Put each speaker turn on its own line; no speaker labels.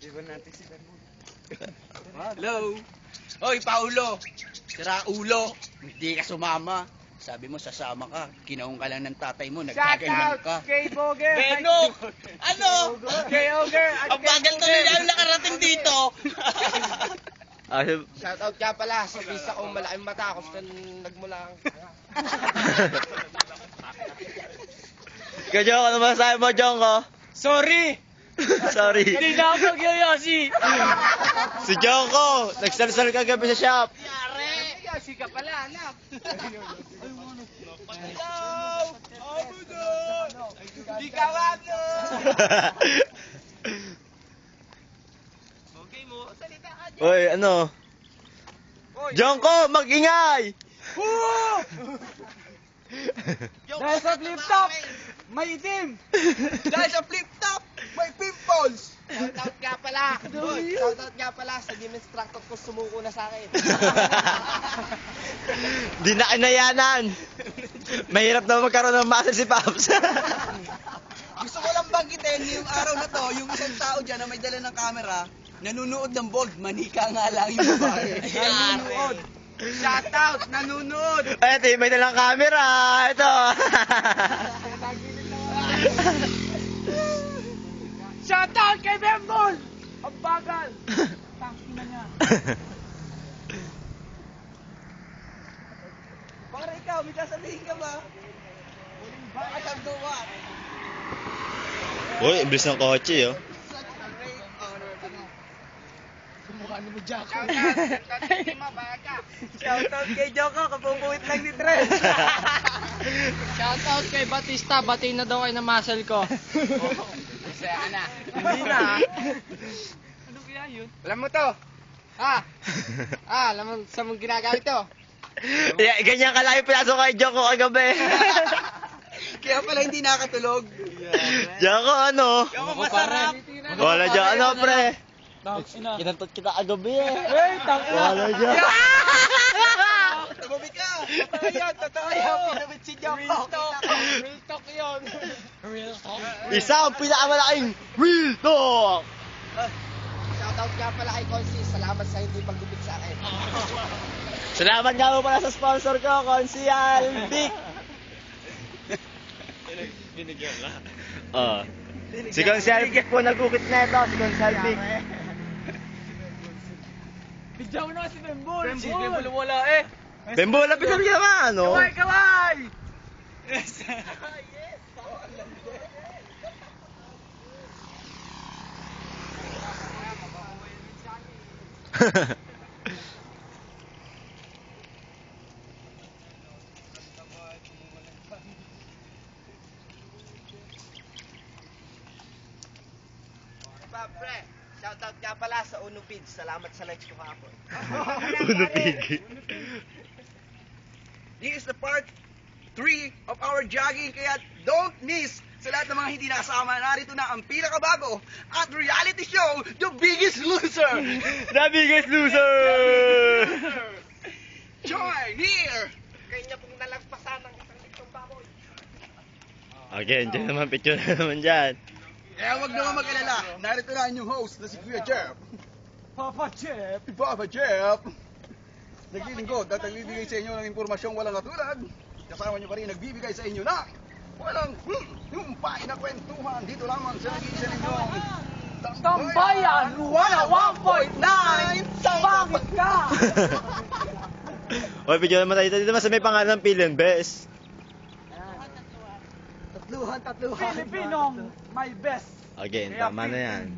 Iwan natin si Vermont.
Hello? Hoy, Paulo! Sira ulo! Hindi ka sumama. Sabi mo, sasama ka. Kinaong ka lang ng tatay mo. Nagkagaiman ka.
kay Boger!
Benok! Ano?
Kay Oger!
Ang bagal tuloy na ang nakarating dito.
Shoutout ka pala sa bisa kong malaking mata kung saan nagmula ang...
Kajong, ano masasabi mo, Jong ko?
Sorry!
Sorry.
Hindi na ako nagyoyosi!
Si Jong ko, nagsalsal kagabi sa shop.
Yosi ka pala, anak! Hindi ka wano! Okay mo, salita ka dyan!
Uy, ano? Jong ko, mag-ingay!
Dahil sa flip top, may itim!
Dahil sa flip top, may pimples.
Shoutout nga pala! Shoutout nga pala sa gym instructor ko sumuko na sa akin.
Di na kinayanan. Mahirap na magkaroon ng muscle si Paps.
Gusto ko lang banggitin yung araw na to, yung isang tao dyan na may dala ng camera, nanunood ng Bold, manika nga lang yung babae.
Nanunood! Shoutout! Nanunood!
Ay, may dalang camera. Ito.
Shoutout kay Bembol! Ang bagal! Tangina niya.
Para ikaw, may sasabihin ka ba? Bakit ang duwa?
Uy, iblis ng kotse, oh.
Shoutout kay Joko, kapupuwit lang ni Tres.
Shoutout kay Batista, batiin na daw kayo ng muscle ko.
Masaya ka na. Hindi na.
Ano kaya yun?
Alam mo to? Alam mo sa mong ginagamit to?
Yeah, ganyan kalaki pinasok kay Joko kagabi.
Kaya pala hindi nakatulog.
Joko, ano?
Kaya masarap.
Wala dyan, ano, pre? Kinantot kita kagabi, eh.
Hey, tangina.
Wala dyan.
Tumabi ka.
Totoo yan, totoo yan. Pinabit si Joko.
Real talk yun. Real talk?
Isa ang pinakamalaking real talk.
Shoutout nga pala kay Consi. Salamat sa hindi paggupit sa akin.
Salamat nga po pala sa sponsor ko, Consial Vic.
Binigyan ka.
Si Consial Vic po nagkukit na ito, si Consial Vic.
Bigyan mo na si Bembol.
Si Bembol wala eh.
Bembo, lapit ka naman, ano?
Kaway, kaway! Pre, shoutout nga pala sa Uno Pids. Salamat sa likes ko kahapon.
Uno pig.
This is the part 3 of our jogging, kaya don't miss sa lahat ng mga hindi nakasama. Narito na ang pinakabago at reality show, The Biggest Loser.
The Biggest Loser!
Join here!
Kanya pong nalagpasan ng isang liktong baboy.
Again, dyan naman, picture na naman dyan.
Kaya wag naman mag-alala. Narito na ang inyong host na si Kuya Jeff.
Papa Chef!
Papa Jeff! Naglilingkod at nagbibigay sa inyo ng impormasyong walang katulad. Kasama nyo pa rin nagbibigay sa inyo na walang humpay na kwentuhan dito lamang sa nag-iisa ninyong
Tambayan 101.9! Bakit ka?
Oy, picture naman tayo. Dito naman sa may pangalan ng Pilin, best.
Tatluhan. Filipinong my best.
Again, tama na yan.